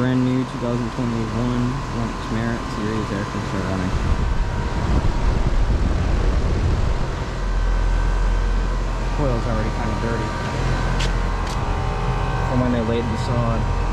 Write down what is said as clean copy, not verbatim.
brand new 2021 Lynx Merit Series air conditioner running. Coil's already kind of dirty from when they laid this on.